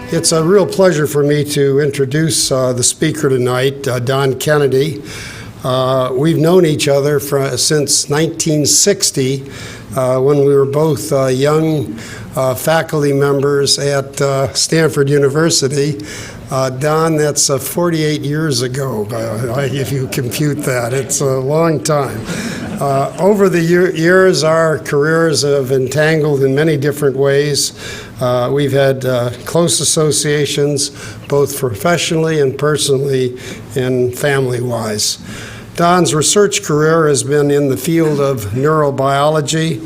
It's a real pleasure for me to introduce the speaker tonight, Don Kennedy. We've known each other since 1960 when we were both young faculty members at Stanford University. Don, that's 48 years ago, if you compute that. It's a long time. Over the years, our careers have entangled in many different ways. We've had close associations, both professionally and personally and family-wise. Don's research career has been in the field of neurobiology,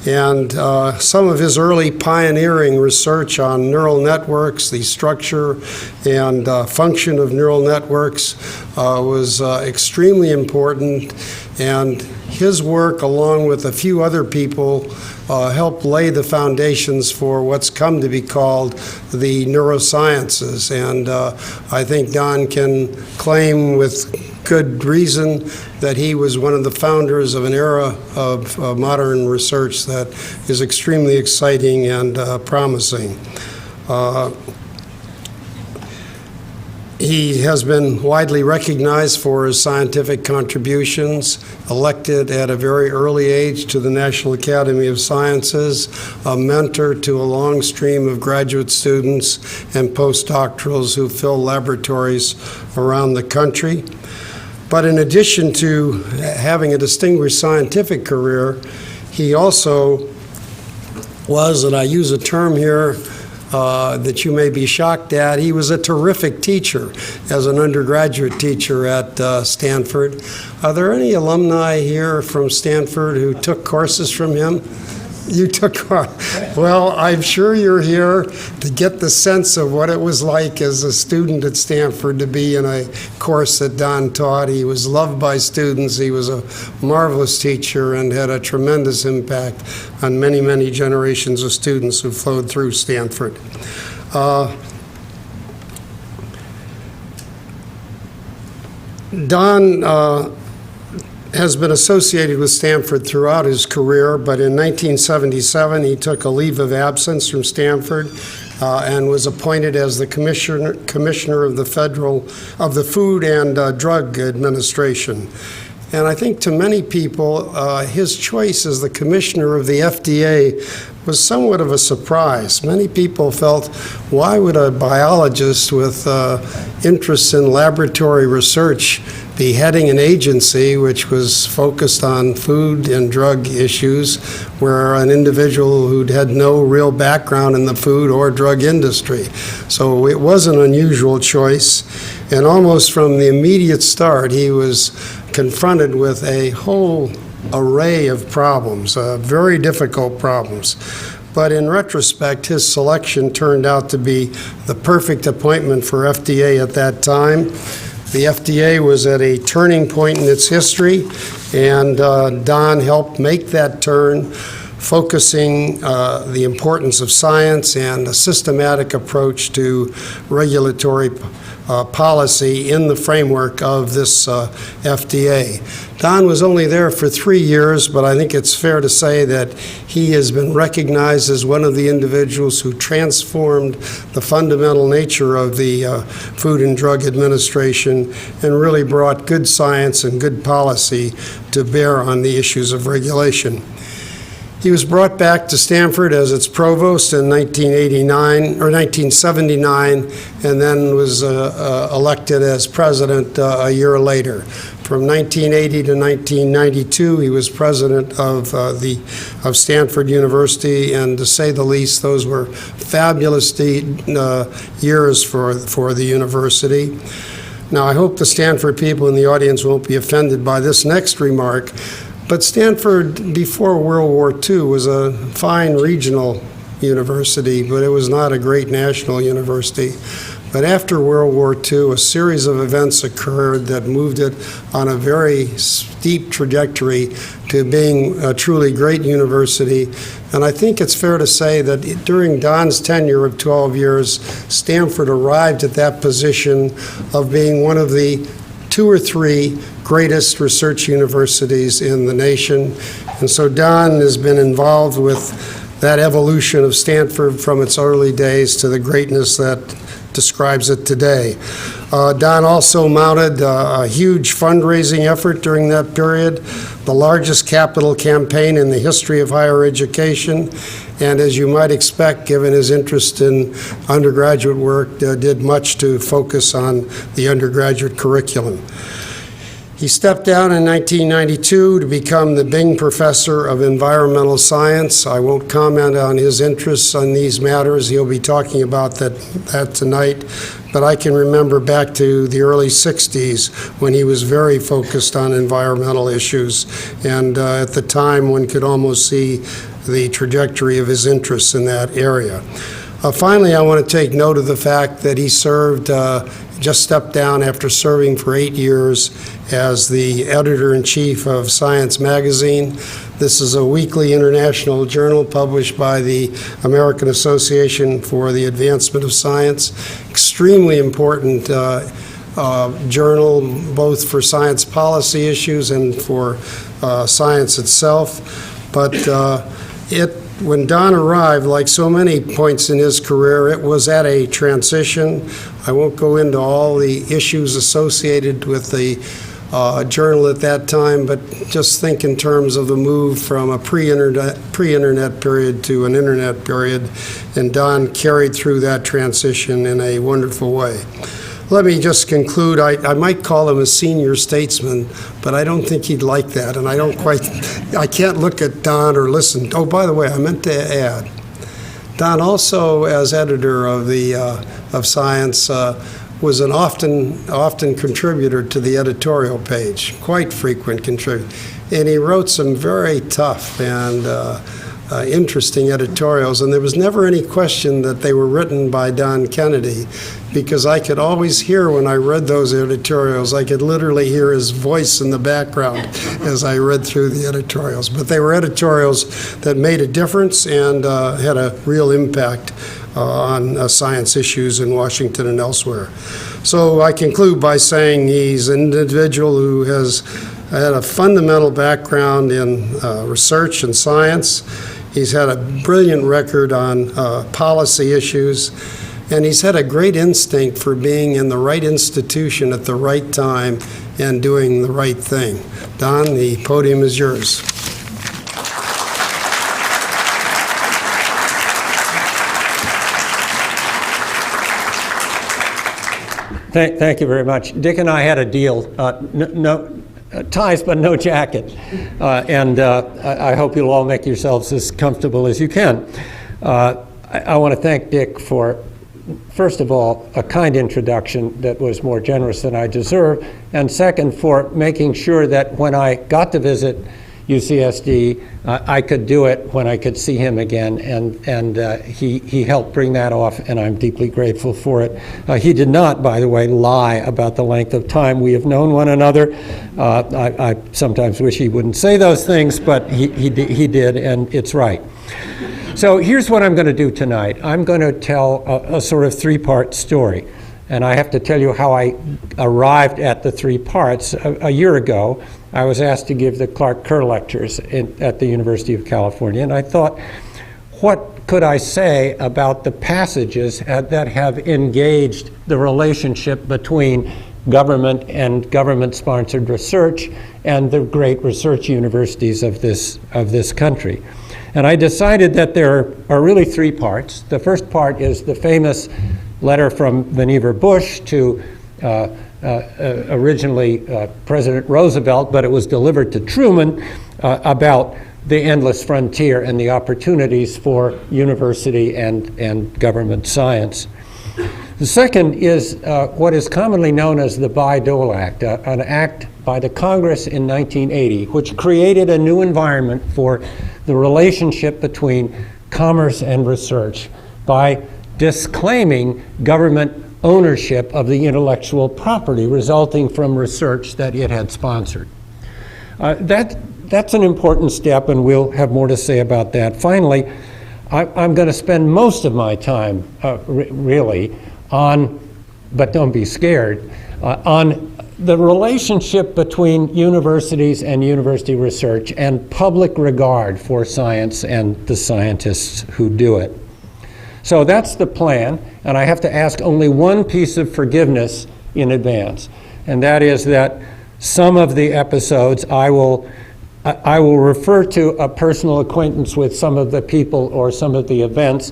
and some of his early pioneering research on neural networks, the structure and function of neural networks, was extremely important, and his work, along with a few other people, helped lay the foundations for what's come to be called the neurosciences. And I think Don can claim with good reason that he was one of the founders of an era of modern research that is extremely exciting and promising. He has been widely recognized for his scientific contributions, elected at a very early age to the National Academy of Sciences, a mentor to a long stream of graduate students and postdoctorals who fill laboratories around the country. But in addition to having a distinguished scientific career, he also was, and I use a term here that you may be shocked at, he was a terrific teacher as an undergraduate teacher at Stanford. Are there any alumni here from Stanford who took courses from him? You took, well, I'm sure you're here to get the sense of what it was like as a student at Stanford to be in a course that Don taught. He was loved by students. He was a marvelous teacher and had a tremendous impact on many, many generations of students who flowed through Stanford. Don has been associated with Stanford throughout his career, but in 1977 he took a leave of absence from Stanford and was appointed as the commissioner of the Food and Drug Administration. And I think to many people, his choice as the commissioner of the FDA was somewhat of a surprise. Many people felt, why would a biologist with interests in laboratory research be heading an agency which was focused on food and drug issues, where an individual who'd had no real background in the food or drug industry? So it was an unusual choice, and almost from the immediate start, he was confronted with a whole array of problems, very difficult problems. But in retrospect, his selection turned out to be the perfect appointment for FDA at that time. The FDA was at a turning point in its history, and Don helped make that turn, focusing the importance of science and a systematic approach to regulatory policy in the framework of this FDA. Don was only there for 3 years, but I think it's fair to say that he has been recognized as one of the individuals who transformed the fundamental nature of the Food and Drug Administration and really brought good science and good policy to bear on the issues of regulation. He was brought back to Stanford as its provost in 1979, and then was elected as president a year later. From 1980 to 1992, he was president of Stanford University, and to say the least, those were fabulous years for the university. Now, I hope the Stanford people in the audience won't be offended by this next remark, but Stanford, before World War II, was a fine regional university, but it was not a great national university. But after World War II, a series of events occurred that moved it on a very steep trajectory to being a truly great university. And I think it's fair to say that during Don's tenure of 12 years, Stanford arrived at that position of being one of the 2 or 3 greatest research universities in the nation. And so Don has been involved with that evolution of Stanford from its early days to the greatness that describes it today. Don also mounted a huge fundraising effort during that period, the largest capital campaign in the history of higher education, and as you might expect, given his interest in undergraduate work, did much to focus on the undergraduate curriculum. He stepped down in 1992 to become the Bing Professor of Environmental Science. I won't comment on his interests on these matters. He'll be talking about that tonight. But I can remember back to the early 60s when he was very focused on environmental issues. And at the time, one could almost see the trajectory of his interests in that area. Finally, I want to take note of the fact that he served, just stepped down after serving for 8 years as the editor-in-chief of Science magazine. This is a weekly international journal published by the American Association for the Advancement of Science. Extremely important journal, both for science policy issues and for science itself. But when Don arrived, like so many points in his career, it was at a transition. I won't go into all the issues associated with the journal at that time, but just think in terms of the move from a pre-internet period to an internet period, and Don carried through that transition in a wonderful way. Let me just conclude. I might call him a senior statesman, but I don't think he'd like that, and I can't look at Don or listen. Oh, by the way, I meant to add, Don also, as editor of Science, was an often contributor to the editorial page, quite frequent contributor. And he wrote some very tough and interesting editorials, and there was never any question that they were written by Don Kennedy, because I could always hear when I read those editorials, I could literally hear his voice in the background as I read through the editorials. But they were editorials that made a difference and had a real impact on science issues in Washington and elsewhere. So I conclude by saying he's an individual who has had a fundamental background in research and science. He's had a brilliant record on policy issues, and he's had a great instinct for being in the right institution at the right time and doing the right thing. Don, the podium is yours. Thank you very much. Dick and I had a deal, no ties but no jacket, and I hope you'll all make yourselves as comfortable as you can. I want to thank Dick for, first of all, a kind introduction that was more generous than I deserve, and second, for making sure that when I got to visit UCSD, I could do it when I could see him again, and he helped bring that off, and I'm deeply grateful for it. He did not, by the way, lie about the length of time we have known one another. I sometimes wish he wouldn't say those things, but he did, and it's right. So here's what I'm going to do tonight. I'm going to tell a sort of three-part story, and I have to tell you how I arrived at the three parts. A year ago, I was asked to give the Clark Kerr Lectures at the University of California, and I thought, what could I say about the passages that have engaged the relationship between government and government-sponsored research and the great research universities of this country? And I decided that there are really three parts. The first part is the famous letter from Vannevar Bush to originally President Roosevelt, but it was delivered to Truman, about the endless frontier and the opportunities for university and government science. The second is what is commonly known as the Bayh-Dole Act, an act by the Congress in 1980, which created a new environment for the relationship between commerce and research by disclaiming government ownership of the intellectual property resulting from research that it had sponsored. That's an important step, and we'll have more to say about that. Finally, I'm going to spend most of my time really on, but don't be scared, on the relationship between universities and university research and public regard for science and the scientists who do it. So that's the plan, and I have to ask only one piece of forgiveness in advance, and that is that some of the episodes I will refer to a personal acquaintance with some of the people or some of the events.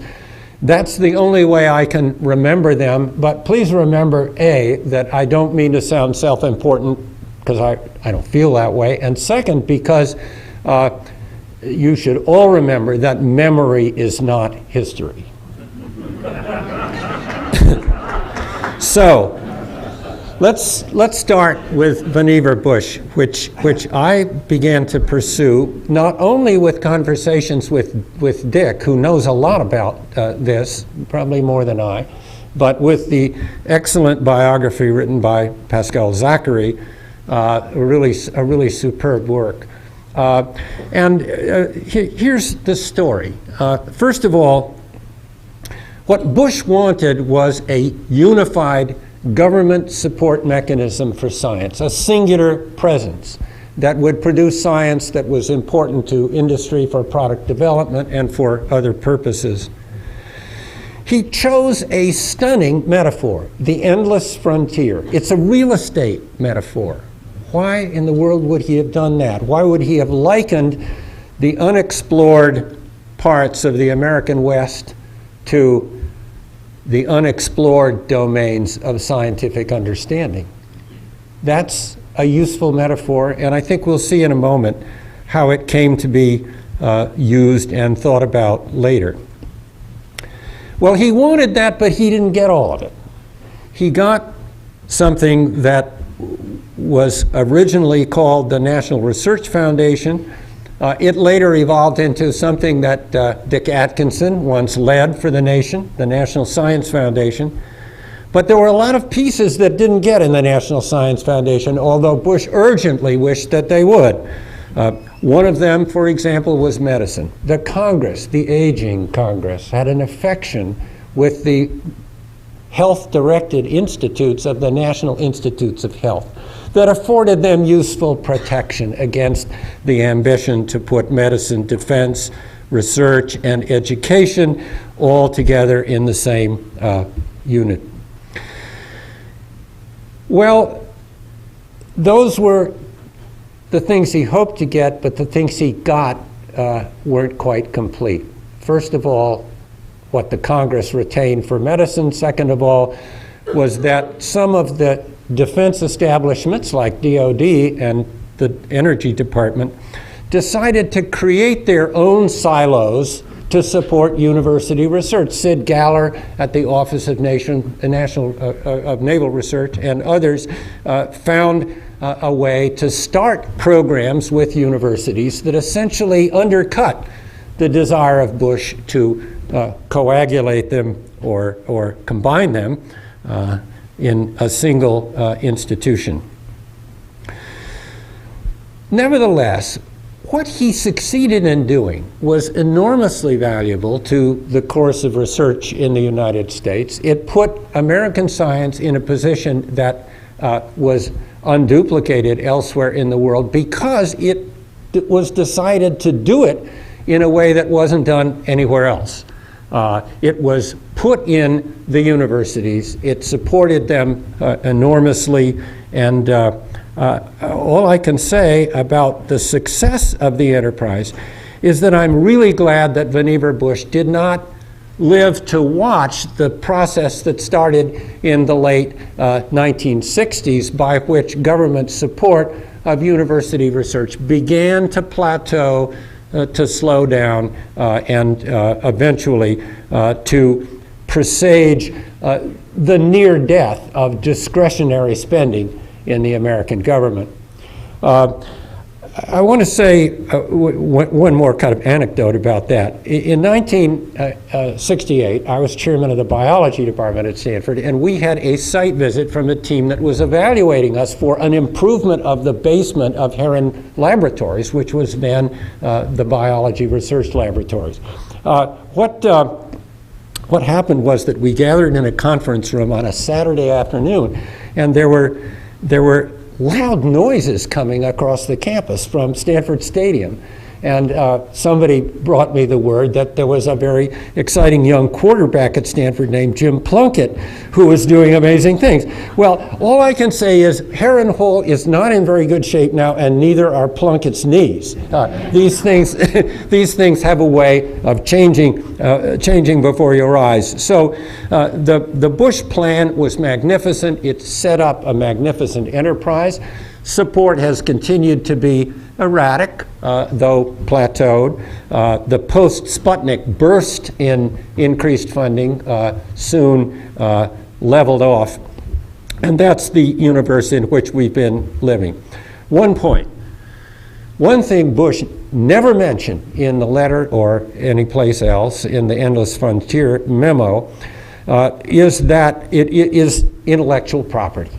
That's the only way I can remember them, but please remember, A, that I don't mean to sound self-important, because I don't feel that way, and second, because you should all remember that memory is not history. So, let's start with Vannevar Bush, which I began to pursue not only with conversations with Dick, who knows a lot about this, probably more than I, but with the excellent biography written by Pascal Zachary, a really superb work. Here's the story. First of all, what Bush wanted was a unified government support mechanism for science, a singular presence that would produce science that was important to industry for product development and for other purposes. He chose a stunning metaphor, the endless frontier. It's a real estate metaphor. Why in the world would he have done that? Why would he have likened the unexplored parts of the American West to the unexplored domains of scientific understanding? That's a useful metaphor, and I think we'll see in a moment how it came to be used and thought about later. Well, he wanted that, but he didn't get all of it. He got something that was originally called the National Research Foundation. It later evolved into something that Dick Atkinson once led for the nation, the National Science Foundation. But there were a lot of pieces that didn't get in the National Science Foundation, although Bush urgently wished that they would. One of them, for example, was medicine. The Congress, the aging Congress, had an affection with the health-directed institutes of the National Institutes of Health that afforded them useful protection against the ambition to put medicine, defense, research, and education all together in the same unit. Well, those were the things he hoped to get, but the things he got weren't quite complete. First of all, what the Congress retained for medicine. Second of all, was that some of the defense establishments like DOD and the Energy Department decided to create their own silos to support university research. Sid Galler at the Office of Naval Research and others found a way to start programs with universities that essentially undercut the desire of Bush to coagulate them or combine them in a single institution. Nevertheless, what he succeeded in doing was enormously valuable to the course of research in the United States. It put American science in a position that was unduplicated elsewhere in the world because it was decided to do it in a way that wasn't done anywhere else. It was put in the universities. It supported them enormously, and all I can say about the success of the enterprise is that I'm really glad that Vannevar Bush did not live to watch the process that started in the late 1960s, by which government support of university research began to plateau, to slow down, and eventually to presage the near death of discretionary spending in the American government. I want to say one more kind of anecdote about that. In 1968, I was chairman of the biology department at Stanford, and we had a site visit from a team that was evaluating us for an improvement of the basement of Herron Laboratories, which was then the biology research laboratories. What happened was that we gathered in a conference room on a Saturday afternoon, and there were loud noises coming across the campus from Stanford Stadium. And somebody brought me the word that there was a very exciting young quarterback at Stanford named Jim Plunkett who was doing amazing things. Well, all I can say is Heron Hall is not in very good shape now, and neither are Plunkett's knees. These things have a way of changing before your eyes. So the Bush plan was magnificent. It set up a magnificent enterprise. Support has continued to be erratic, though plateaued. The post-Sputnik burst in increased funding soon leveled off. And that's the universe in which we've been living. One point. One thing Bush never mentioned in the letter or anyplace else in the Endless Frontier memo is that it is intellectual property.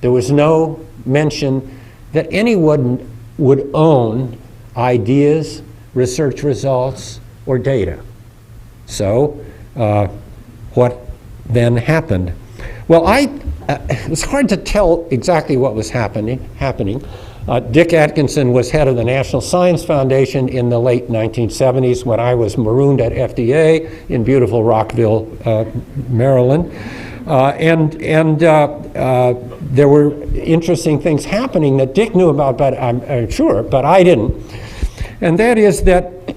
There was no mention that anyone would own ideas, research results, or data. So what then happened? Well, it was hard to tell exactly what was happening. Dick Atkinson was head of the National Science Foundation in the late 1970s when I was marooned at FDA in beautiful Rockville, Maryland. There were interesting things happening that Dick knew about, but I'm sure, but I didn't. And that is that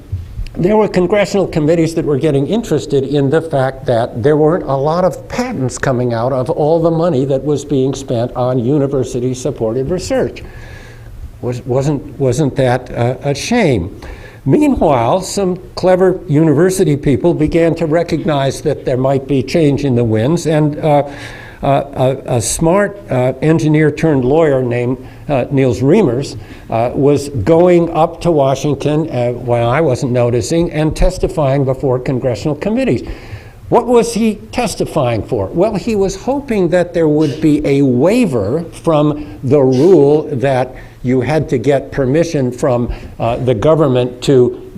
there were congressional committees that were getting interested in the fact that there weren't a lot of patents coming out of all the money that was being spent on university-supported research. Wasn't that a shame? Meanwhile, some clever university people began to recognize that there might be change in the winds, and a smart engineer turned lawyer named Niels Reimers was going up to Washington when I wasn't noticing and testifying before congressional committees. What was he testifying for? Well, he was hoping that there would be a waiver from the rule that you had to get permission from the government to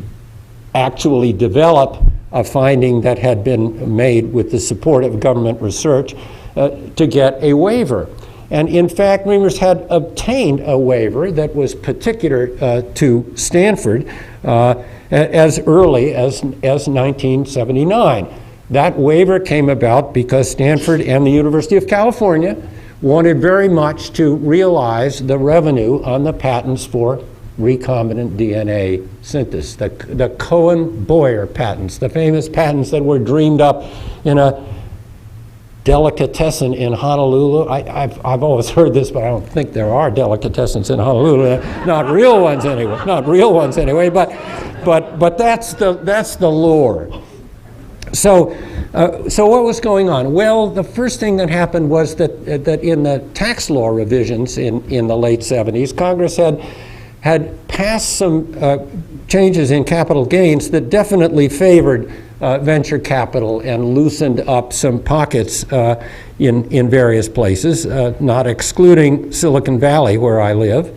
actually develop a finding that had been made with the support of government research to get a waiver. And in fact, Reimers had obtained a waiver that was particular to Stanford as early as 1979. That waiver came about because Stanford and the University of California wanted very much to realize the revenue on the patents for recombinant DNA synthesis, the Cohen-Boyer patents, the famous patents that were dreamed up in a delicatessen in Honolulu. I've always heard this, but I don't think there are delicatessens in Honolulu. Not real ones anyway. But that's the lore. So what was going on? Well, the first thing that happened was that in the tax law revisions in the late 70s, Congress had passed some changes in capital gains that definitely favored venture capital and loosened up some pockets in various places, not excluding Silicon Valley, where I live.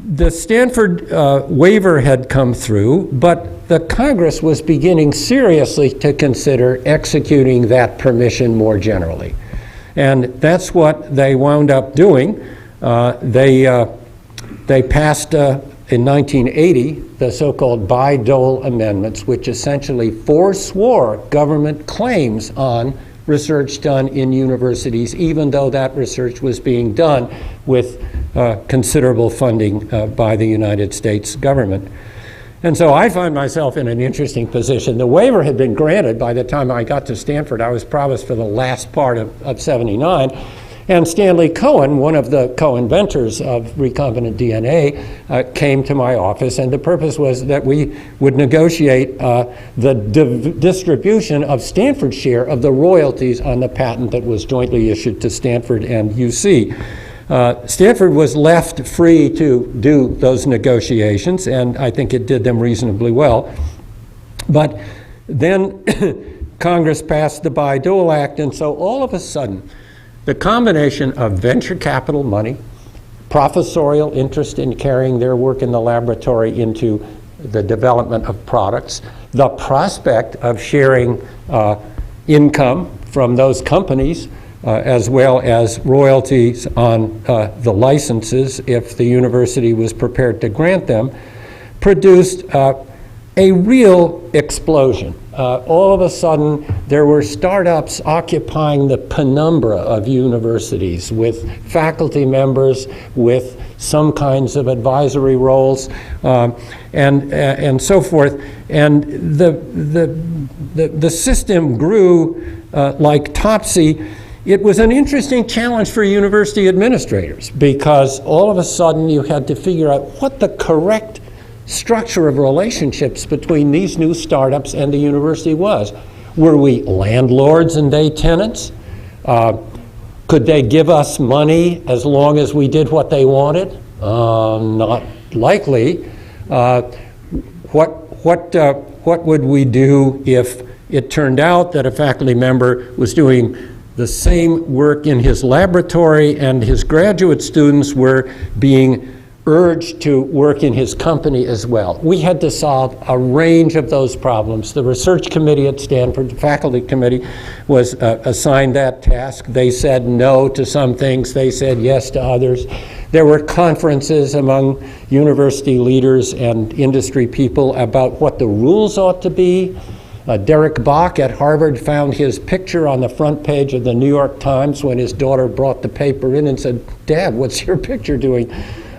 The Stanford waiver had come through, but the Congress was beginning seriously to consider executing that permission more generally. And that's what they wound up doing. They passed in 1980 the so-called Bayh-Dole amendments, which essentially forswore government claims on research done in universities, even though that research was being done with considerable funding by the United States government. And so I find myself in an interesting position. The waiver had been granted by the time I got to Stanford. I was provost for the last part of 79. And Stanley Cohen, one of the co-inventors of recombinant DNA, came to my office, and the purpose was that we would negotiate the distribution of Stanford's share of the royalties on the patent that was jointly issued to Stanford and UC. Stanford was left free to do those negotiations, and I think it did them reasonably well. But then Congress passed the Bayh-Dole Act, and so all of a sudden, the combination of venture capital money, professorial interest in carrying their work in the laboratory into the development of products, the prospect of sharing income from those companies as well as royalties on the licenses if the university was prepared to grant them, produced a real explosion. All of a sudden, there were startups occupying the penumbra of universities with faculty members, with some kinds of advisory roles, and so forth. And the system grew like topsy. It was an interesting challenge for university administrators because all of a sudden you had to figure out what the correct structure of relationships between these new startups and the university was. Were we landlords and they tenants? Could they give us money as long as we did what they wanted? Not likely. What would we do if it turned out that a faculty member was doing the same work in his laboratory and his graduate students were being urged to work in his company as well? We had to solve a range of those problems. The research committee at Stanford, the faculty committee, was assigned that task. They said no to some things. They said yes to others. There were conferences among university leaders and industry people about what the rules ought to be. Derek Bach at Harvard found his picture on the front page of the New York Times when his daughter brought the paper in and said, "Dad, what's your picture doing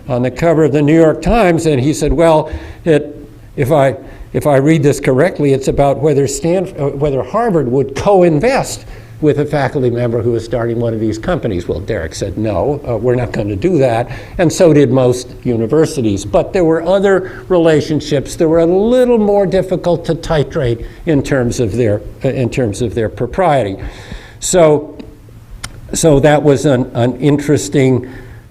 on the cover of the New York Times?" And he said, "Well, if I read this correctly, it's about whether Harvard would co-invest with a faculty member who is starting one of these companies." Well, Derek said, "No, we're not going to do that," and so did most universities. But there were other relationships that were a little more difficult to titrate in terms of their propriety. So that was an interesting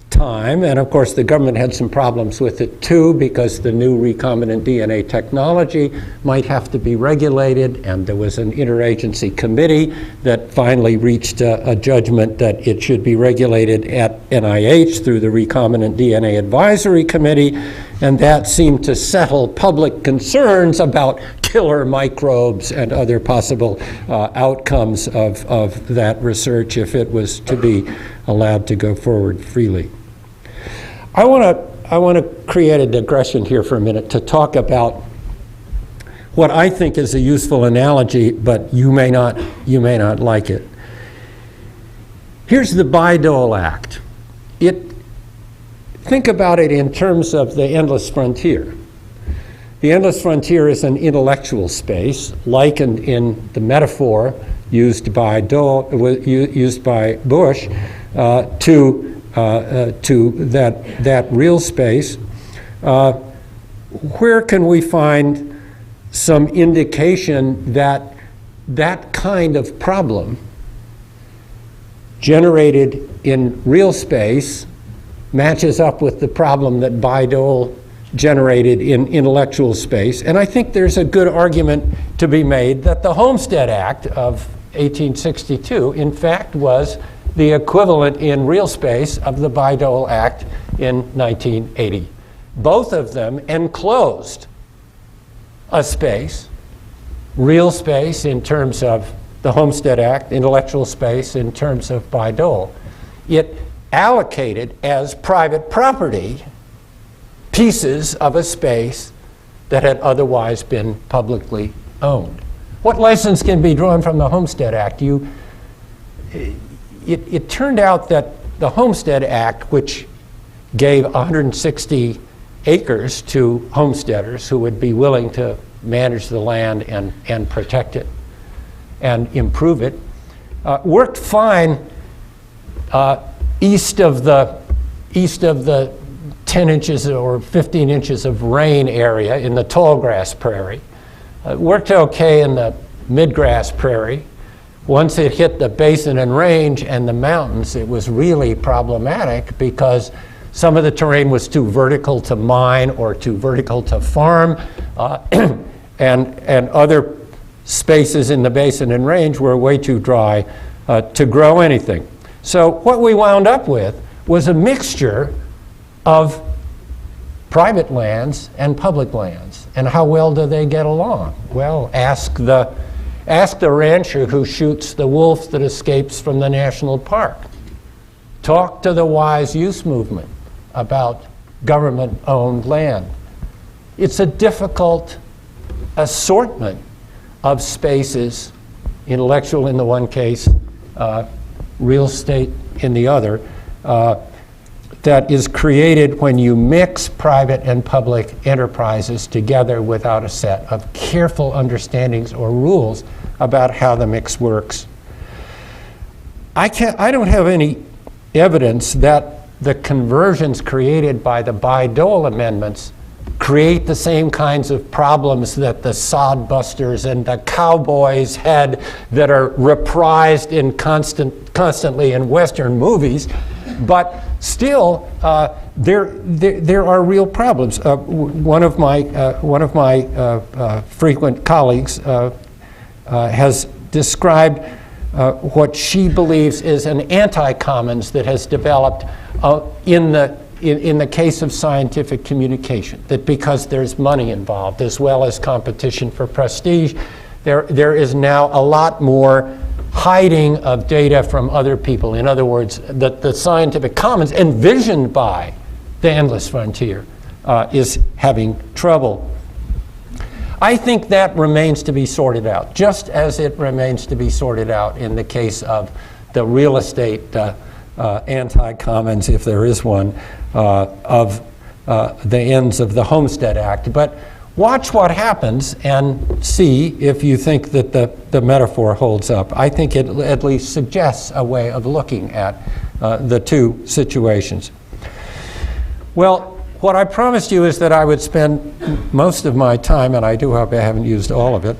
time, and of course the government had some problems with it too because the new recombinant DNA technology might have to be regulated, and there was an interagency committee that finally reached a judgment that it should be regulated at NIH through the Recombinant DNA Advisory Committee, and that seemed to settle public concerns about killer microbes and other possible outcomes of that research if it was to be allowed to go forward freely. I want to create a digression here for a minute to talk about what I think is a useful analogy, but you may not like it. Here's the Bayh-Dole Act. Think about it in terms of the endless frontier. The endless frontier is an intellectual space, likened in the metaphor used by Bush to that real space. Where can we find some indication that that kind of problem generated in real space matches up with the problem that Bayh-Dole generated in intellectual space? And I think there's a good argument to be made that the Homestead Act of 1862, in fact, was the equivalent in real space of the Bayh-Dole Act in 1980. Both of them enclosed a space, real space in terms of the Homestead Act, intellectual space in terms of Bayh-Dole. It allocated as private property pieces of a space that had otherwise been publicly owned. What lessons can be drawn from the Homestead Act? It turned out that the Homestead Act, which gave 160 acres to homesteaders who would be willing to manage the land and protect it and improve it, worked fine east of the 10 inches or 15 inches of rain area in the tall grass prairie. Worked okay in the midgrass prairie. Once it hit the basin and range and the mountains, it was really problematic because some of the terrain was too vertical to mine or too vertical to farm, and other spaces in the basin and range were way too dry to grow anything. So what we wound up with was a mixture of private lands and public lands. And how well do they get along? Well, ask the Ask the rancher who shoots the wolf that escapes from the national park. Talk to the wise use movement about government-owned land. It's a difficult assortment of spaces, intellectual in the one case, real estate in the other, that is created when you mix private and public enterprises together without a set of careful understandings or rules about how the mix works. I don't have any evidence that the conversions created by the Bayh-Dole amendments create the same kinds of problems that the sod busters and the cowboys had that are reprised in constantly in Western movies, but still there are real problems. One of my frequent colleagues has described what she believes is an anti-commons that has developed in the case of scientific communication, that because there's money involved as well as competition for prestige, there is now a lot more hiding of data from other people. In other words, that the scientific commons envisioned by the endless frontier is having trouble. I think that remains to be sorted out, just as it remains to be sorted out in the case of the real estate anti-commons, if there is one, of the ends of the Homestead Act. But watch what happens and see if you think that the metaphor holds up. I think it at least suggests a way of looking at the two situations. Well, what I promised you is that I would spend most of my time, and I do hope I haven't used all of it,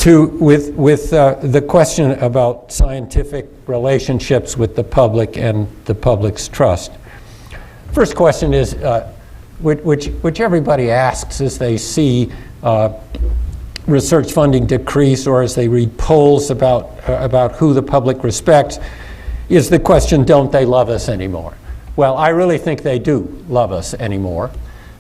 with the question about scientific relationships with the public and the public's trust. First question is, which everybody asks as they see research funding decrease or as they read polls about who the public respects, is the question, don't they love us anymore? Well, I really think they do love us anymore.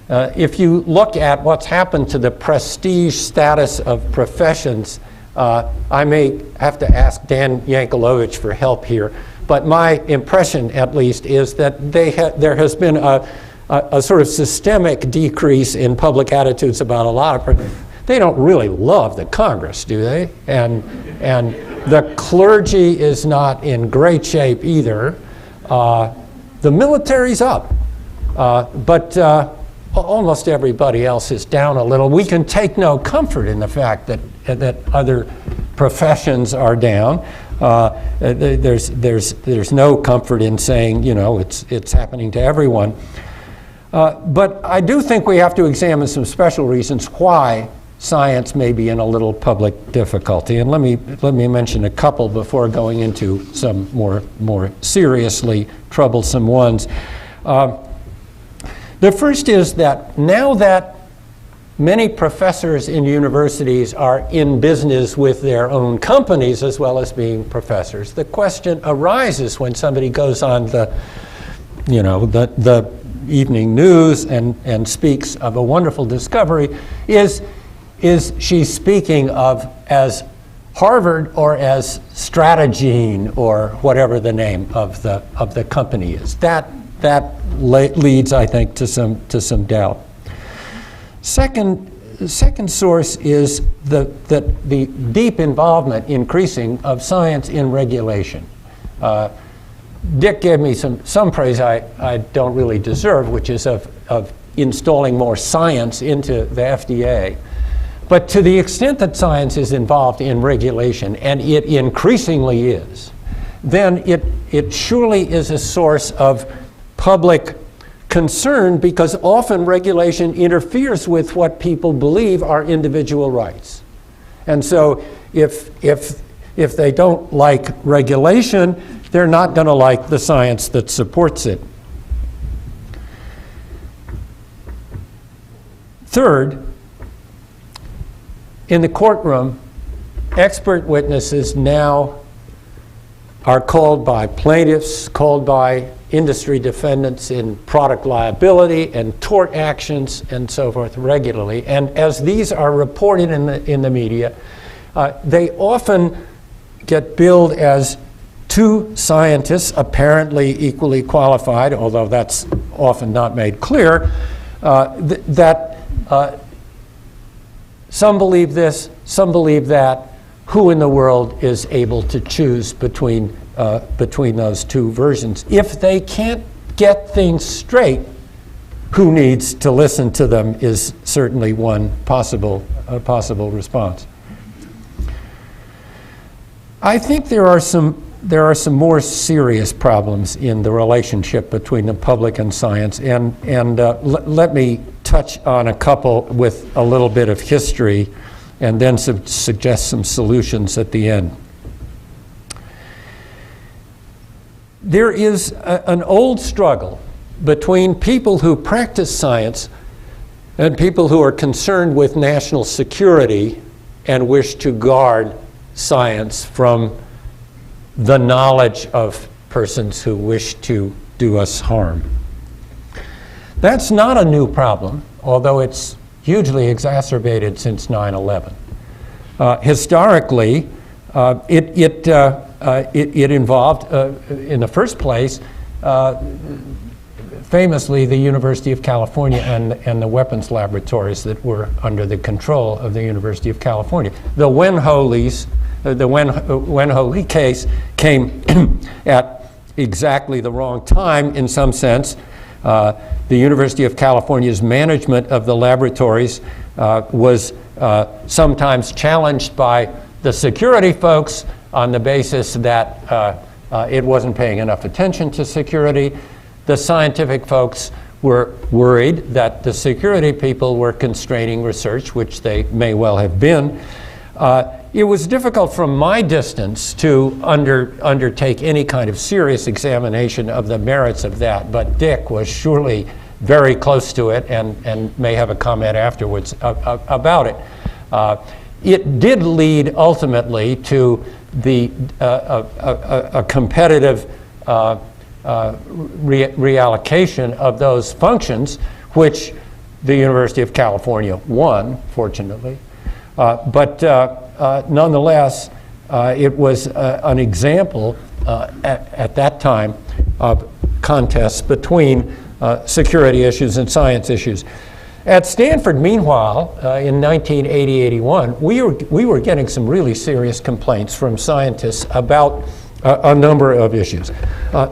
If you look at what's happened to the prestige status of professions, I may have to ask Dan Yankelovich for help here, but my impression, at least, is that there has been a sort of systemic decrease in public attitudes about a lot of they don't really love the Congress, do they? And the clergy is not in great shape either. The military's up, but almost everybody else is down a little. We can take no comfort in the fact that other professions are down. There's no comfort in saying, you know, it's happening to everyone. But I do think we have to examine some special reasons why science may be in a little public difficulty. And let me mention a couple before going into some more seriously troublesome ones. The first is that now that many professors in universities are in business with their own companies as well as being professors, the question arises when somebody goes on the evening news and speaks of a wonderful discovery, is she speaking of as Harvard or as Strategene or whatever the name of the company is? That leads, I think, to some doubt. Second source is the deep involvement increasing of science in regulation. Dick gave me some praise I don't really deserve, which is of installing more science into the FDA. But to the extent that science is involved in regulation, and it increasingly is, then it surely is a source of public concern, because often regulation interferes with what people believe are individual rights. And so if they don't like regulation, they're not going to like the science that supports it. Third, in the courtroom, expert witnesses now are called by plaintiffs, called by industry defendants in product liability and tort actions and so forth regularly. And as these are reported in the media, They often get billed as two scientists, apparently equally qualified, although that's often not made clear, some believe this, some believe that. Who in the world is able to choose between those two versions? If they can't get things straight, who needs to listen to them is certainly one possible response. I think there are some more serious problems in the relationship between the public and science, and let me touch on a couple with a little bit of history and then suggest some solutions at the end. There is an old struggle between people who practice science and people who are concerned with national security and wish to guard science from the knowledge of persons who wish to do us harm. That's not a new problem, although it's hugely exacerbated since 9/11. Historically, it involved, in the first place, famously the University of California and the weapons laboratories that were under the control of the University of California. The Wen-Ho Lee case came at exactly the wrong time in some sense. The University of California's management of the laboratories was sometimes challenged by the security folks on the basis that it wasn't paying enough attention to security. The scientific folks were worried that the security people were constraining research, which they may well have been. It was difficult from my distance to undertake any kind of serious examination of the merits of that, but Dick was surely very close to it and may have a comment afterwards about it. It did lead ultimately to a competitive reallocation of those functions, which the University of California won, fortunately. But nonetheless, it was an example at that time of contests between security issues and science issues. At Stanford, meanwhile, in 1980-81, we were getting some really serious complaints from scientists about a number of issues.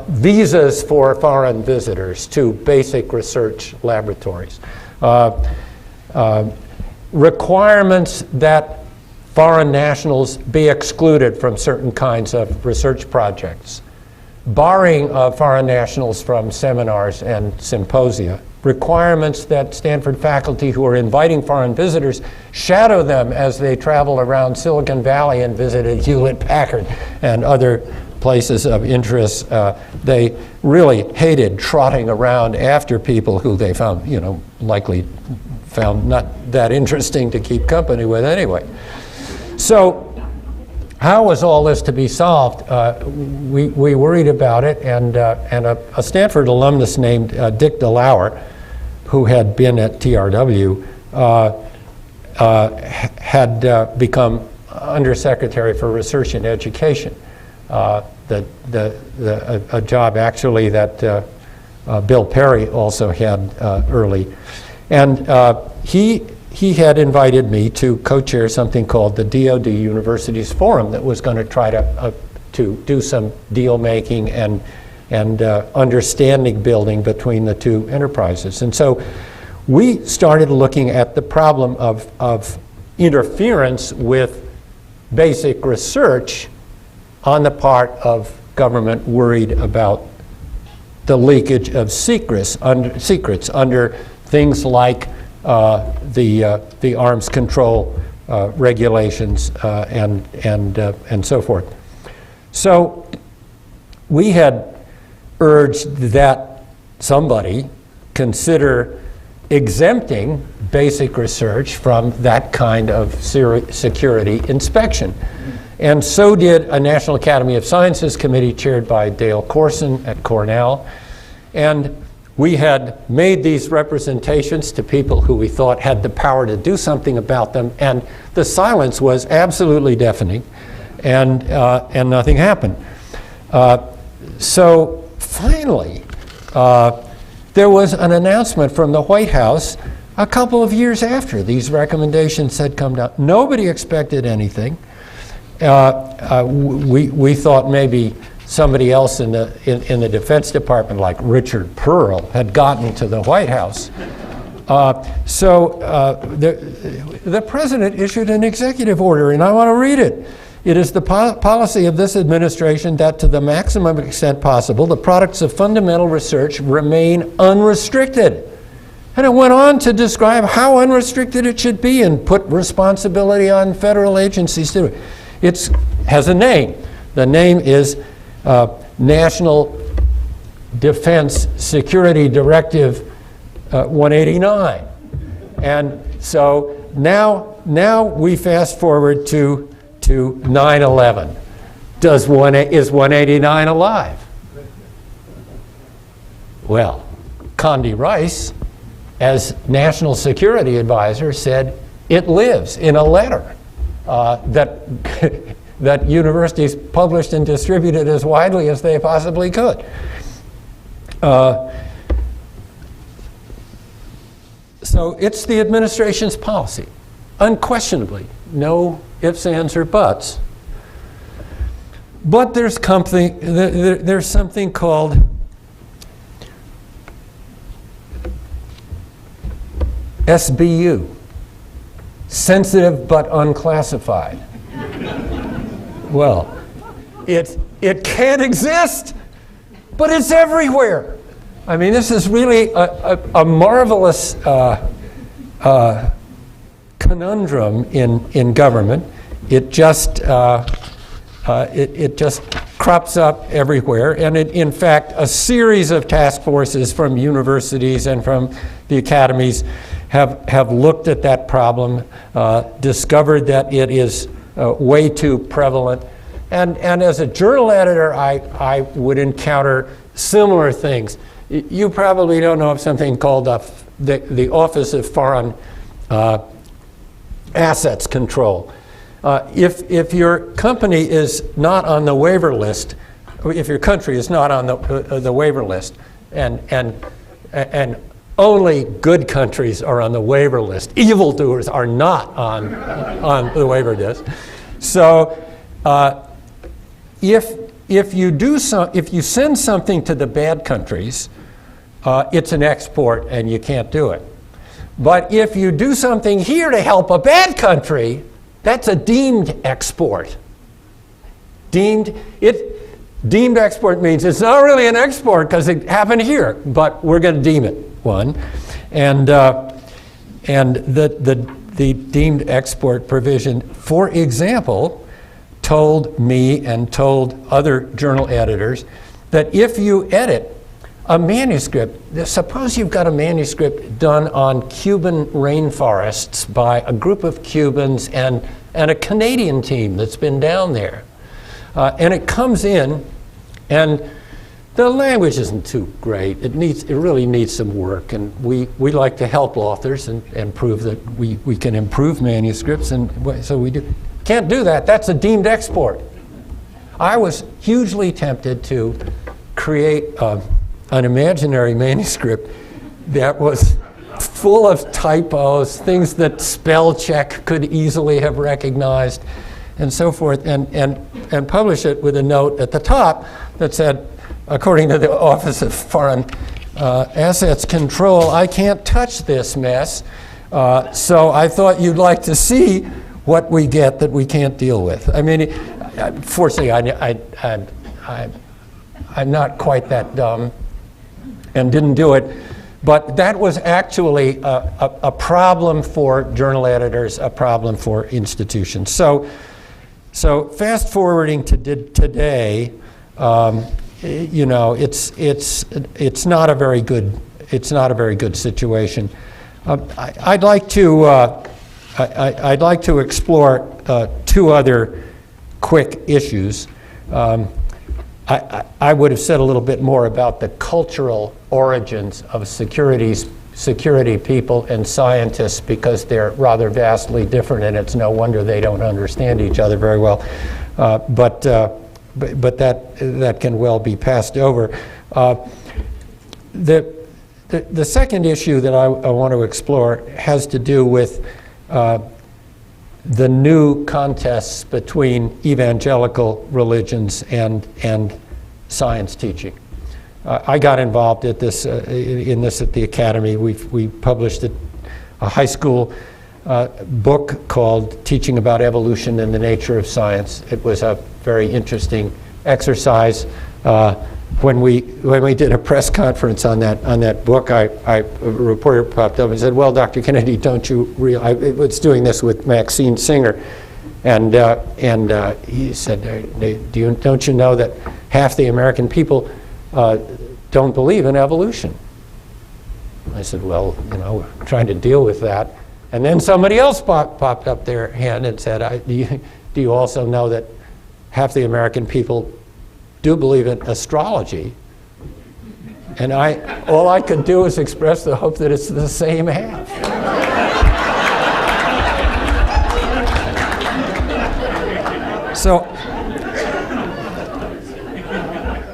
Visas for foreign visitors to basic research laboratories. Requirements that foreign nationals be excluded from certain kinds of research projects. Barring of foreign nationals from seminars and symposia. Requirements that Stanford faculty who are inviting foreign visitors shadow them as they travel around Silicon Valley and visited Hewlett-Packard and other places of interest. They really hated trotting around after people who they found, likely found not that interesting to keep company with anyway. So how was all this to be solved? We worried about it, and a Stanford alumnus named Dick DeLauer, who had been at TRW, had become Undersecretary for Research and Education, a job actually that Bill Perry also had early. And he had invited me to co-chair something called the DoD Universities Forum that was going to try to do some deal making and understanding building between the two enterprises. And so we started looking at the problem of interference with basic research on the part of government worried about the leakage of secrets under things like the arms control regulations and so forth. So we had urged that somebody consider exempting basic research from that kind of security inspection. And so did a National Academy of Sciences committee chaired by Dale Corson at Cornell. And We had made these representations to people who we thought had the power to do something about them, and the silence was absolutely deafening, and nothing happened. So finally, there was an announcement from the White House a couple of years after these recommendations had come down. Nobody expected anything. We thought maybe somebody else in the Defense Department, like Richard Pearl, had gotten to the White House. So the President issued an executive order, and I want to read it. It is the policy of this administration that to the maximum extent possible, the products of fundamental research remain unrestricted. And it went on to describe how unrestricted it should be and put responsibility on federal agencies to do it. It has a name. The name is National Defense Security Directive 189. And so now we fast forward to 9/11. Is 189 alive? Well, Condi Rice, as National Security Advisor, said it lives in a letter that universities published and distributed as widely as they possibly could. So it's the administration's policy, unquestionably. No ifs, ands, or buts. But there's something called SBU, sensitive but unclassified. Well, it can't exist, but it's everywhere. I mean, this is really a marvelous conundrum in government. It just crops up everywhere, and in fact, a series of task forces from universities and from the academies have looked at that problem, discovered that it is way too prevalent, and as a journal editor, I would encounter similar things. You probably don't know of something called the Office of Foreign Assets Control. If your company is not on the waiver list, if your country is not on the waiver list, and only good countries are on the waiver list, evildoers are not on the waiver list. So if you send something to the bad countries, it's an export and you can't do it. But if you do something here to help a bad country, that's a deemed export. Deemed export means it's not really an export because it happened here, but we're going to deem it one. And the deemed export provision, for example, told me and told other journal editors that if you edit a manuscript, suppose you've got a manuscript done on Cuban rainforests by a group of Cubans and a Canadian team that's been down there. And it comes in, and the language isn't too great. It really needs some work, and we like to help authors and prove that we can improve manuscripts, and so we do. Can't do that. That's a deemed export. I was hugely tempted to create an imaginary manuscript that was full of typos, things that spell check could easily have recognized, and so forth, and publish it with a note at the top that said, according to the Office of Foreign Assets Control, I can't touch this mess, so I thought you'd like to see what we get that we can't deal with. I mean, fortunately, I'm not quite that dumb and didn't do it, but that was actually a problem for journal editors, a problem for institutions. So fast forwarding to today, you know, it's not a very good situation. I'd like to explore two other quick issues. I would have said a little bit more about the cultural origins of security people and scientists, because they're rather vastly different, and it's no wonder they don't understand each other very well. But that can well be passed over. The second issue that I want to explore has to do with the new contests between evangelical religions and science teaching. I got involved in this at the Academy. We published a high school book called Teaching About Evolution and the Nature of Science. It was a very interesting exercise. When we did a press conference on that book, a reporter popped up and said, "Well, Dr. Kennedy, don't you realize?" I was doing this with Maxine Singer, and he said, "Don't you know that half the American people don't believe in evolution?" I said, "Well, we're trying to deal with that." And then somebody else popped up their hand and said, "Do you also know that half the American people do believe in astrology?" And all I could do is express the hope that it's the same half.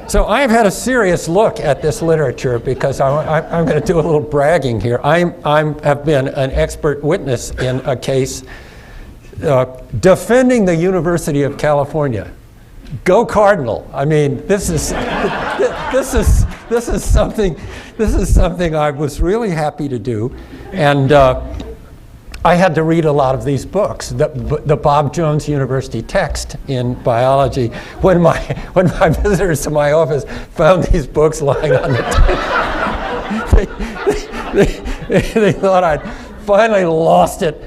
So I've had a serious look at this literature, because I'm going to do a little bragging here. I have been an expert witness in a case defending the University of California. Go Cardinal! I mean, this is something I was really happy to do, and I had to read a lot of these books. The Bob Jones University text in biology. When my visitors to my office found these books lying on the table, they thought I'd finally lost it,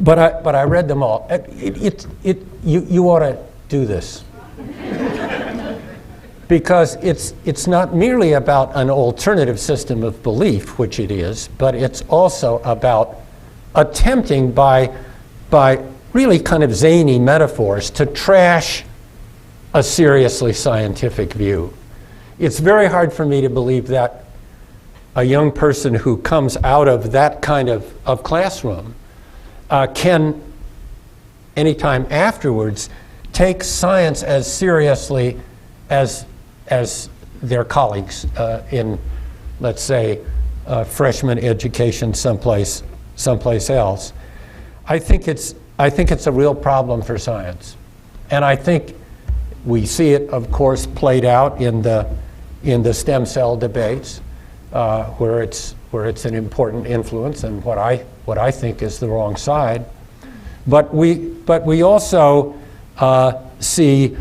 But I read them all. You ought to do this, because it's not merely about an alternative system of belief, which it is, but it's also about attempting by really kind of zany metaphors to trash a seriously scientific view. It's very hard for me to believe that a young person who comes out of that kind of classroom can, anytime afterwards, take science as seriously as their colleagues in, let's say, freshman education someplace else. I think it's a real problem for science, and I think we see it, of course, played out in the stem cell debates, where it's an important influence, and what I think is the wrong side. But we also see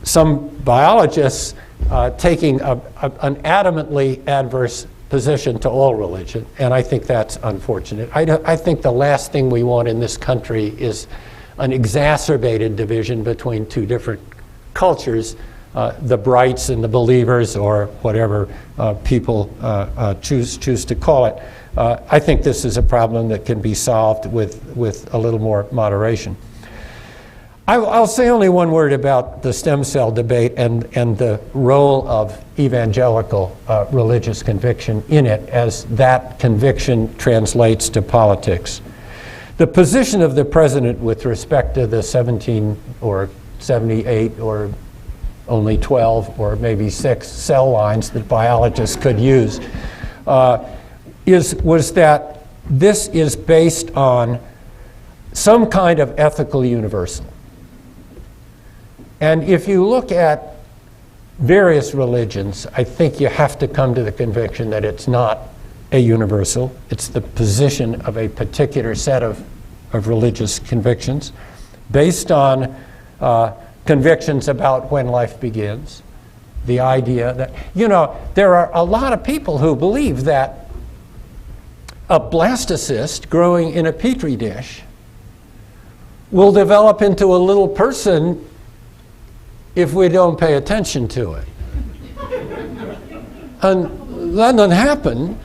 some biologists taking an adamantly adverse position to all religion, and I think that's unfortunate. I think the last thing we want in this country is an exacerbated division between two different cultures, the brights and the believers, or whatever people choose to call it. I think this is a problem that can be solved with a little more moderation. I'll say only one word about the stem cell debate and the role of evangelical religious conviction in it, as that conviction translates to politics. The position of the president with respect to the 17 or 78 or only 12 or maybe 6 cell lines that biologists could use was that this is based on some kind of ethical universal. And if you look at various religions, I think you have to come to the conviction that it's not a universal. It's the position of a particular set of religious convictions based on convictions about when life begins. The idea that, there are a lot of people who believe that a blastocyst growing in a petri dish will develop into a little person if we don't pay attention to it. And that doesn't happen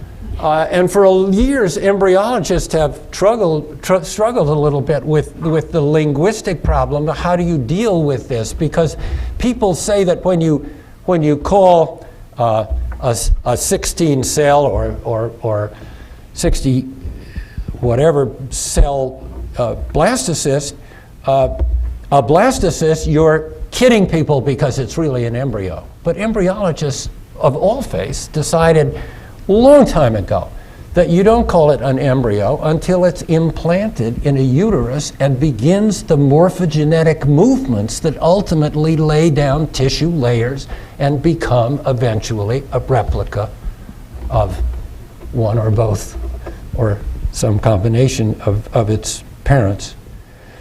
And for years, embryologists have struggled a little bit with the linguistic problem. How do you deal with this? Because people say that when you call a 16 cell or 60 whatever cell blastocyst, a blastocyst, you're kidding people because it's really an embryo. But embryologists of all faiths decided a long time ago that you don't call it an embryo until it's implanted in a uterus and begins the morphogenetic movements that ultimately lay down tissue layers and become eventually a replica of one or both or some combination of its parents.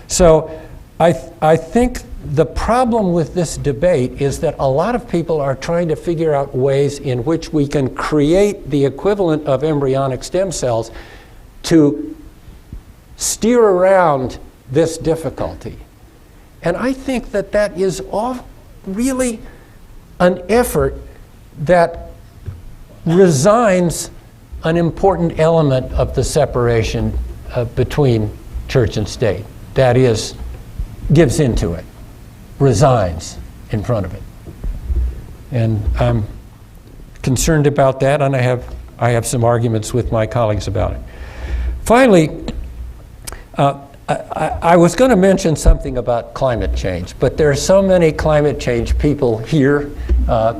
So I think the problem with this debate is that a lot of people are trying to figure out ways in which we can create the equivalent of embryonic stem cells to steer around this difficulty. And I think that that is really an effort that resigns an important element of the separation between church and state. That is, gives into it, resigns in front of it. And I'm concerned about that, and I have some arguments with my colleagues about it. Finally, I was going to mention something about climate change, but there are so many climate change people here,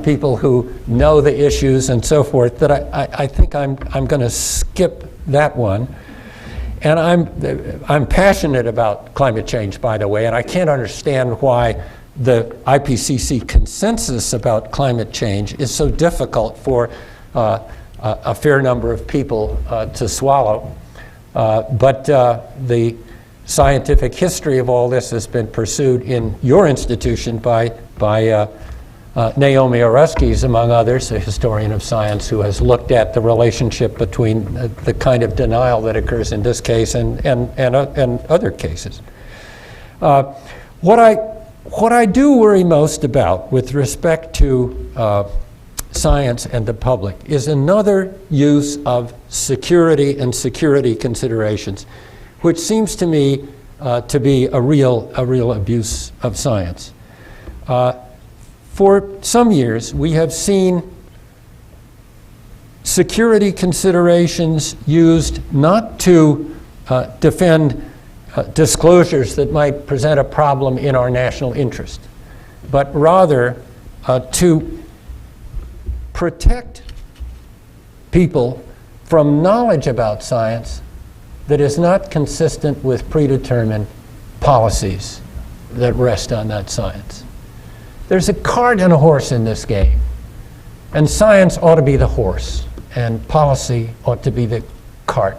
people who know the issues and so forth, that I think I'm going to skip that one. And I'm passionate about climate change, by the way, and I can't understand why the IPCC consensus about climate change is so difficult for a fair number of people to swallow. But the scientific history of all this has been pursued in your institution by Naomi Oreskes, among others, a historian of science who has looked at the relationship between the kind of denial that occurs in this case and other cases. What I do worry most about with respect to science and the public is another use of security and security considerations, which seems to me to be a real abuse of science. For some years, we have seen security considerations used not to defend disclosures that might present a problem in our national interest, but rather to protect people from knowledge about science that is not consistent with predetermined policies that rest on that science. There's a cart and a horse in this game, and science ought to be the horse, and policy ought to be the cart.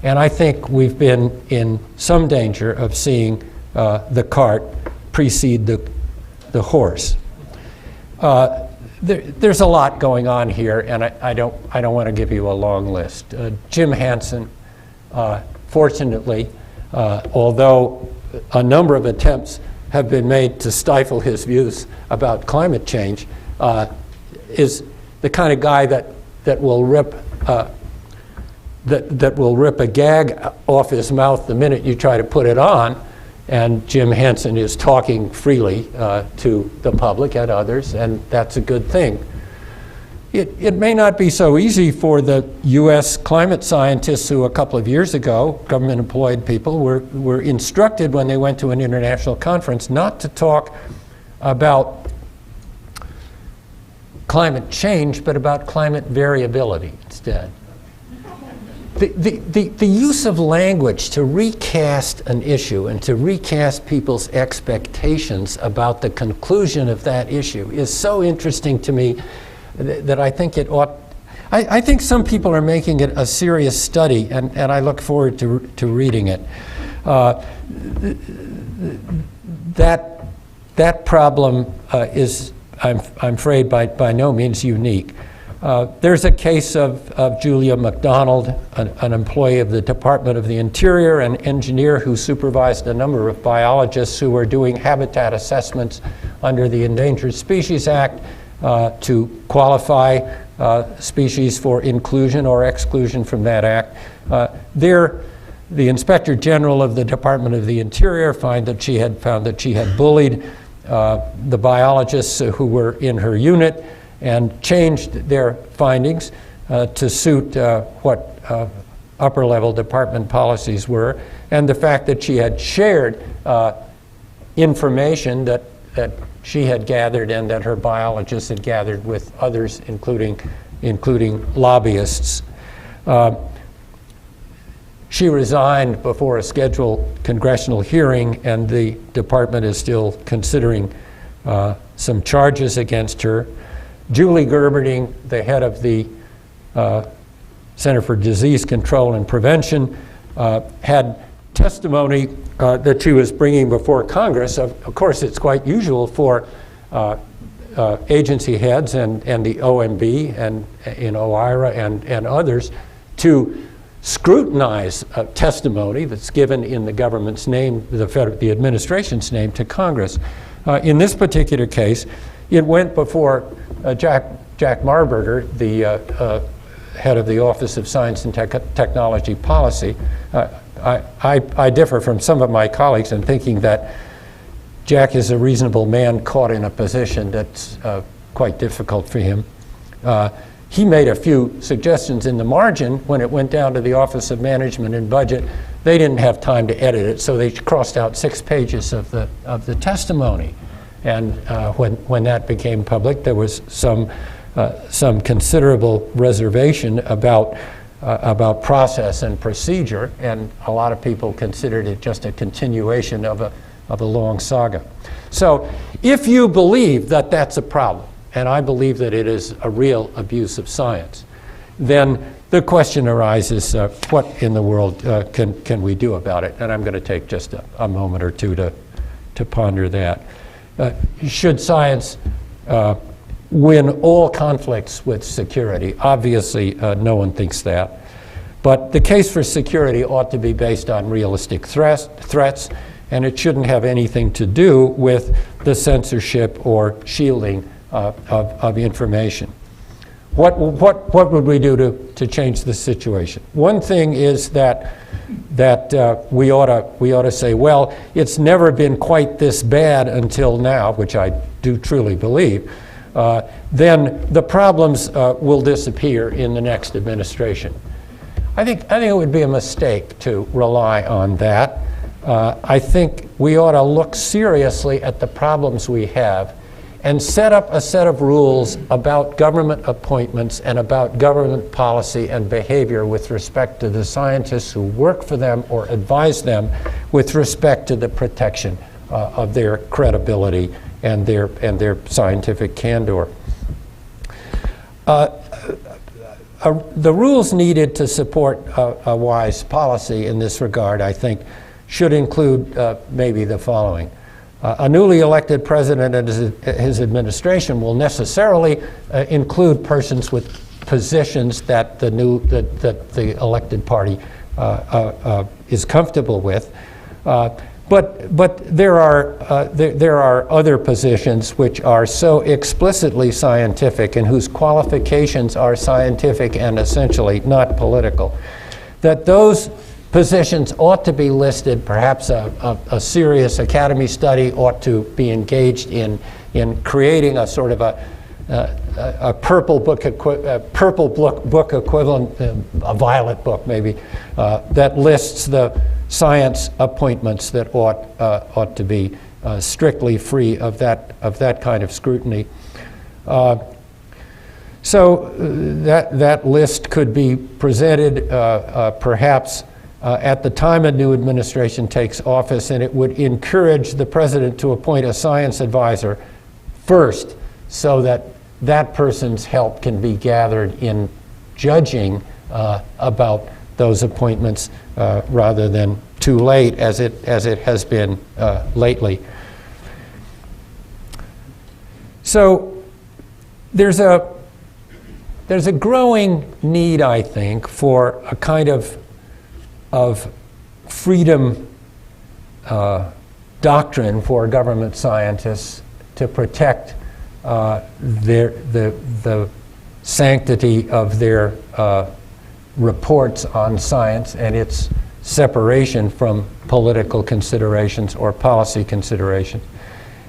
And I think we've been in some danger of seeing the cart precede the horse. There's a lot going on here, and I don't want to give you a long list. Jim Hansen, fortunately, although a number of attempts have been made to stifle his views about climate change, is the kind of guy that will rip a gag off his mouth the minute you try to put it on. And Jim Hansen is talking freely to the public and others, and that's a good thing. It may not be so easy for the U.S. climate scientists who a couple of years ago, government-employed people, were instructed when they went to an international conference not to talk about climate change, but about climate variability instead. The use of language to recast an issue and to recast people's expectations about the conclusion of that issue is so interesting to me that I think it ought. I think some people are making it a serious study, and I look forward to reading it. That problem is, I'm afraid, by no means unique. There's a case of Julia MacDonald, an employee of the Department of the Interior, an engineer who supervised a number of biologists who were doing habitat assessments under the Endangered Species Act, to qualify species for inclusion or exclusion from that act. The Inspector General of the Department of the Interior found that she had bullied the biologists who were in her unit and changed their findings to suit what upper-level department policies were, and the fact that she had shared information that she had gathered and that her biologists had gathered with others, including lobbyists. She resigned before a scheduled congressional hearing, and the department is still considering some charges against her. Julie Gerberding, the head of the Center for Disease Control and Prevention, had testimony that she was bringing before Congress. Of course, it's quite usual for agency heads and the OMB and in OIRA and others to scrutinize testimony that's given in the government's name, the administration's name, to Congress. In this particular case, it went before Jack Marburger, the head of the Office of Science and Technology Policy. I differ from some of my colleagues in thinking that Jack is a reasonable man caught in a position that's quite difficult for him. He made a few suggestions in the margin. When it went down to the Office of Management and Budget, they didn't have time to edit it, so they crossed out 6 pages of the testimony. And when that became public, there was some considerable reservation about process and procedure, and a lot of people considered it just a continuation of a long saga. So if you believe that that's a problem, and I believe that it is a real abuse of science, then the question arises, what in the world can we do about it? And I'm going to take just a moment or two to ponder that. Should science win all conflicts with security? Obviously, no one thinks that. But the case for security ought to be based on realistic threats, and it shouldn't have anything to do with the censorship or shielding of information. What would we do to change the situation? One thing is that we ought to say, well, it's never been quite this bad until now, which I do truly believe. Then the problems will disappear in the next administration. I think it would be a mistake to rely on that. I think we ought to look seriously at the problems we have and set up a set of rules about government appointments and about government policy and behavior with respect to the scientists who work for them or advise them with respect to the protection of their credibility and their scientific candor. The rules needed to support a wise policy in this regard, I think, should include maybe the following. A newly elected president and his administration will necessarily include persons with positions that the elected party is comfortable with. But there are other positions which are so explicitly scientific and whose qualifications are scientific and essentially not political, that those positions ought to be listed. Perhaps a serious academy study ought to be engaged in creating a sort of a purple book equivalent, a violet book maybe, that lists the science appointments that ought to be strictly free of that kind of scrutiny. So that list could be presented perhaps at the time a new administration takes office, and it would encourage the president to appoint a science advisor first, so that that person's help can be gathered in judging about those appointments rather than too late, as it has been lately. So there's a growing need, I think, for a kind of freedom doctrine for government scientists to protect the sanctity of their reports on science and its separation from political considerations or policy considerations.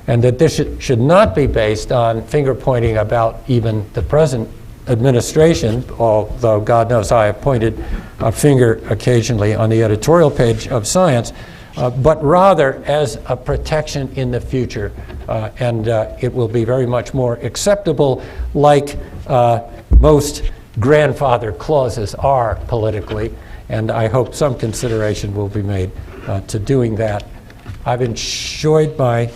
And that this should not be based on finger-pointing about even the present administration, although God knows I have pointed a finger occasionally on the editorial page of Science, but rather as a protection in the future. And it will be very much more acceptable, like most grandfather clauses are politically, and I hope some consideration will be made to doing that. I've enjoyed my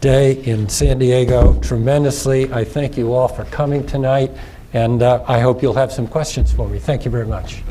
day in San Diego tremendously. I thank you all for coming tonight, and I hope you'll have some questions for me. Thank you very much.